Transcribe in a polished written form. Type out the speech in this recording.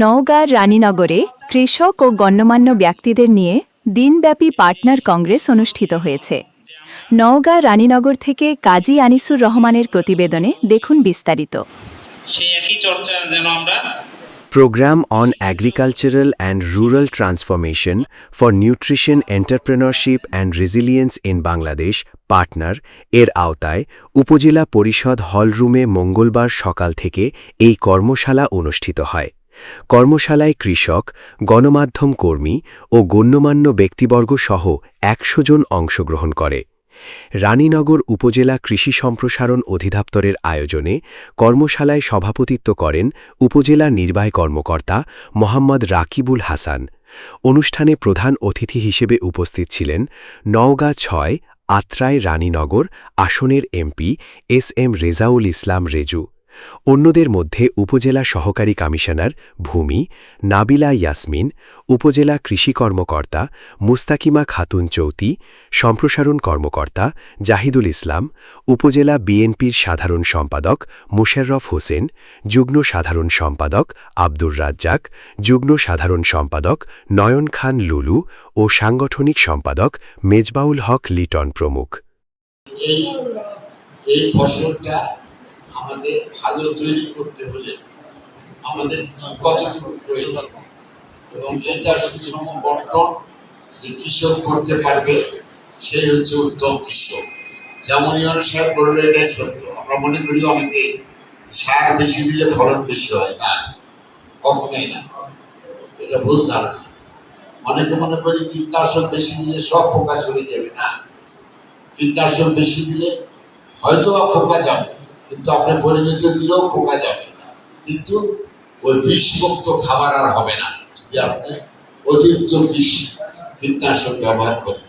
নওগাঁর রানীনগরে কৃষক ও গণ্যমান্য ব্যক্তিদের নিয়ে দিনব্যাপী পার্টনার কংগ্রেস অনুষ্ঠিত হয়েছে। নওগাঁ রানীনগর থেকে কাজী আনিসুর রহমানের প্রতিবেদনে দেখুন বিস্তারিত। Program on Agricultural and Rural Transformation for Nutrition Entrepreneurship and Resilience in Bangladesh partner এর আওতায় উপজেলা পরিষদ হলরুমে মঙ্গলবার সকাল থেকে এই কর্মশালা অনুষ্ঠিত হয়। কর্মশালায় কৃষক, গণমাধ্যম কর্মী ও গণ্যমান্য ব্যক্তিবর্গ সহ ১০০ জন অংশগ্রহণ করে। রানীনগর উপজেলা কৃষি সম্প্রসারণ অধিদপ্তরের আয়োজনে কর্মশালায় সভাপতিত্ব করেন উপজেলা নির্বাহী কর্মকর্তা মোহাম্মদ রাকিবুল হাসান। অনুষ্ঠানে প্রধান অতিথি হিসেবে উপস্থিত ছিলেন নওগাঁ ৬ আত্রাই রানীনগর আসনের এমপি এস.এম. রেজাউল ইসলাম রেজু। অন্যদের মধ্যে উপজেলা সহকারী কমিশনার ভূমি নাবিলা ইয়াসমিন, উপজেলা কৃষি কর্মকর্তা মুস্তাকিমা খাতুন চৌতি, সম্প্রসারণ কর্মকর্তা জাহিদুল ইসলাম, উপজেলা বিএনপির সাধারণ সম্পাদক মুশাররফ হোসেন, যুগ্ম সাধারণ সম্পাদক আব্দুর রাজ্জাক, যুগ্ম সাধারণ সম্পাদক নয়ন খান লুলু ও সাংগঠনিক সম্পাদক মেজবাউল হক লিটন প্রমুখ। এই ফসলটা আমাদের ভালো তৈরি করতে হলে আমাদের কতটুকু প্রয়োজন এবং এটার সুষম বন্টন যে কৃষক করতে পারবে সেই হচ্ছে উত্তম কৃষক। যেমন ইউনূস সাহেব বলল এটাই সত্য। আমরা মনে করি অনেকে সার বেশি দিলে ফলন বেশি হয়, না, কখনোই না, এটা ভুল ধারণা। অনেকে মনে করি কীটনাশক বেশি দিলে সব পোকা চলে যাবে, না, কীটনাশক বেশি দিলে হয়তো পোকা যাবে, কিন্তু আপনি পরিমিত দিলেও পোকা যাবে, কিন্তু ওই বিষমুক্ত খাবার আর হবে না যদি আপনি অতিরিক্ত কীটনাশক ব্যবহার করেন।